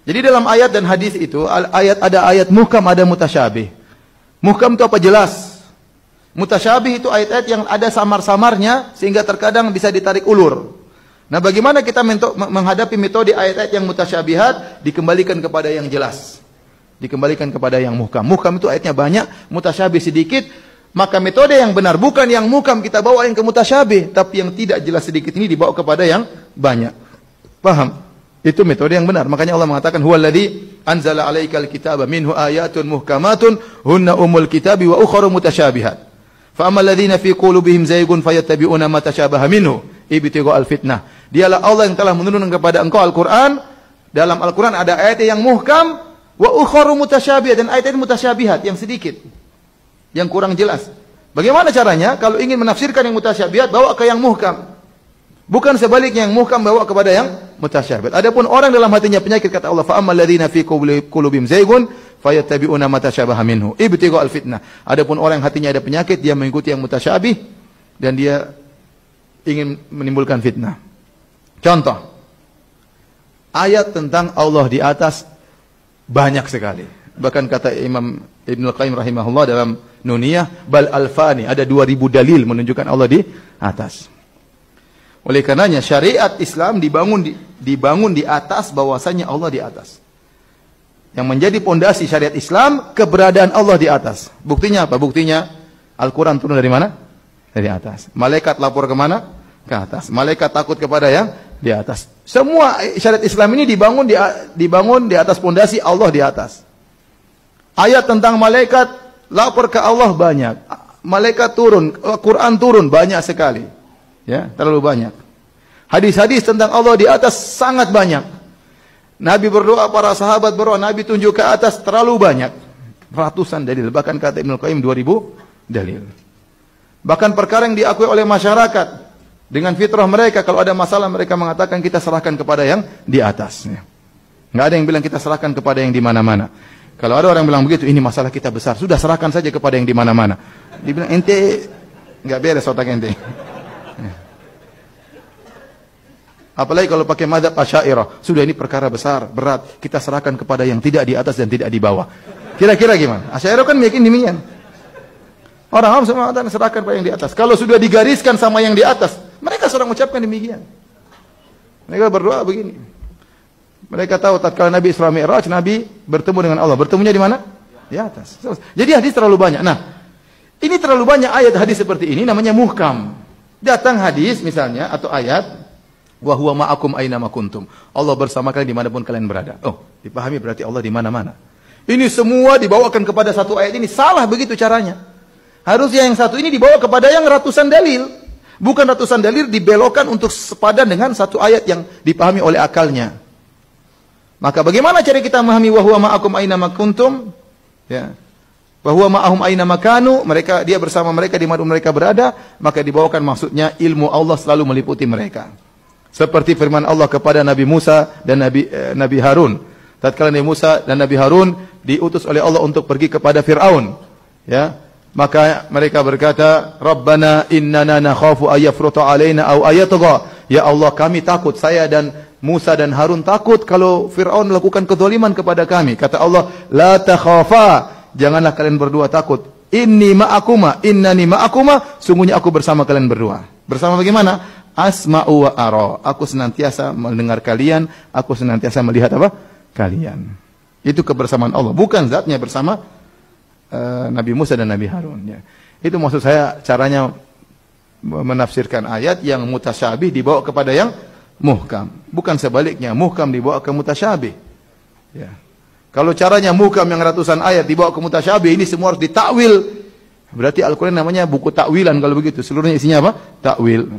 Jadi dalam ayat dan hadis itu, ada ayat muhkam, ada mutasyabih. Muhkam itu apa? Jelas. Mutasyabih itu ayat-ayat yang ada samar-samarnya sehingga terkadang bisa ditarik ulur. Nah, bagaimana kita menghadapi metode ayat-ayat yang mutasyabihat? Dikembalikan kepada yang jelas. Dikembalikan kepada yang muhkam. Muhkam itu ayatnya banyak, mutasyabih sedikit. Maka metode yang benar bukan yang muhkam kita bawa yang ke mutasyabih, tapi yang tidak jelas sedikit ini dibawa kepada yang banyak. Paham? Itu metode yang benar. Makanya Allah mengatakan huwallazi anzala 'alaikal kitaba minhu ayatun muhkamatun hunna ummul kitabi wa ukhra mutasyabihat. Fa ammal ladzina fi qulubihim zaygun fayattabi'una ma tashabaha minhu ibtigha'al fitnah. Dialah Allah yang telah menurunkan kepada engkau Al-Qur'an. Dalam Al-Qur'an ada ayat yang muhkam wa ukhra mutasyabihat, dan ayat mutasyabihat yang sedikit, yang kurang jelas. Bagaimana caranya? Kalau ingin menafsirkan yang mutasyabihat, bawa ke yang muhkam. Bukan sebaliknya, yang muhkam bawa kepada yang mutasyabihat. Adapun orang dalam hatinya penyakit, kata Allah, fa ammal ladzina fi qulubihim zaygun fayattabi'una ma tashabaha minhu ibtigha'al fitnah. Adapun orang yang hatinya ada penyakit, dia mengikuti yang mutasyabih dan dia ingin menimbulkan fitnah. Contoh, ayat tentang Allah di atas banyak sekali. Bahkan kata Imam Ibnu Qayyim rahimahullah dalam Nuniyah, bal alfani, ada 2000 dalil menunjukkan Allah di atas. Oleh karenanya syariat Islam dibangun di atas bahwasanya Allah di atas. Yang menjadi pondasi syariat Islam keberadaan Allah di atas. Buktinya apa? Buktinya Al-Quran turun dari mana? Dari atas. Malaikat lapor kemana? Ke atas. Malaikat takut kepada yang di atas. Semua syariat Islam ini dibangun di atas pondasi Allah di atas. Ayat tentang malaikat lapor ke Allah banyak. Malaikat turun, Quran turun banyak sekali. Ya, terlalu banyak. Hadis-hadis tentang Allah di atas sangat banyak. Nabi berdoa, para sahabat berdoa, Nabi tunjuk ke atas, terlalu banyak. Ratusan dalil, bahkan kata Ibnu Qayyim 2000 dalil. Bahkan perkara yang diakui oleh masyarakat dengan fitrah mereka, kalau ada masalah mereka mengatakan kita serahkan kepada yang di atas. Nggak ada yang bilang kita serahkan kepada yang di mana-mana. Kalau ada orang bilang begitu, ini masalah kita besar, sudah serahkan saja kepada yang di mana-mana. Dibilang ente nggak beres otak ente. Apalagi kalau pakai mazhab Asy'ariyah, sudah ini perkara besar, berat, kita serahkan kepada yang tidak di atas dan tidak di bawah. Kira-kira gimana? Asy'ariyah kan meyakini demikian. Orang awam semua mengatakan serahkan pada yang di atas. Kalau sudah digariskan sama yang di atas, mereka sedang mengucapkan demikian. Mereka berdoa begini. Mereka tahu tatkala Nabi Isra Mi'raj, Nabi bertemu dengan Allah. Bertemunya di mana? Di atas. Jadi hadis terlalu banyak. Nah, ini terlalu banyak ayat hadis seperti ini namanya muhkam. Datang hadis misalnya atau ayat, wa huwa ma'akum aina ma kuntum. Allah bersama kalian dimanapun kalian berada. Oh, dipahami berarti Allah di mana-mana. Ini semua dibawakan kepada satu ayat ini. Salah begitu caranya. Harusnya yang satu ini dibawa kepada yang ratusan dalil. Bukan ratusan dalil dibelokkan untuk sepadan dengan satu ayat yang dipahami oleh akalnya. Maka bagaimana cara kita memahami wa huwa ma'akum aina ma kuntum? Ya. Wa huwa ma'ahum aina ma kanu, dia bersama mereka di mana mereka berada, maka dibawakan maksudnya ilmu Allah selalu meliputi mereka. Seperti firman Allah kepada Nabi Musa dan Nabi Harun. Tatkala Nabi Musa dan Nabi Harun diutus oleh Allah untuk pergi kepada Fir'aun, ya, maka mereka berkata, Rabbana innana nakhafu ayyafruta alaina aw ayatgha. Ya Allah, kami takut, saya dan Musa dan Harun takut kalau Fir'aun melakukan kezaliman kepada kami. Kata Allah, la takhafa, janganlah kalian berdua takut. Innani ma'akuma, sungguhnya aku bersama kalian berdua. Bersama bagaimana? Asma'u wa ara. Aku senantiasa mendengar kalian, aku senantiasa melihat apa? Kalian. Itu kebersamaan Allah, bukan zatnya bersama Nabi Musa dan Nabi Harun, ya. Itu maksud saya caranya menafsirkan ayat yang mutasyabih dibawa kepada yang muhkam, bukan sebaliknya, muhkam dibawa ke mutasyabih, ya. Kalau caranya muhkam yang ratusan ayat dibawa ke mutasyabih, ini semua harus ditakwil. Berarti Al-Quran namanya buku takwilan kalau begitu, seluruhnya isinya apa? Takwil.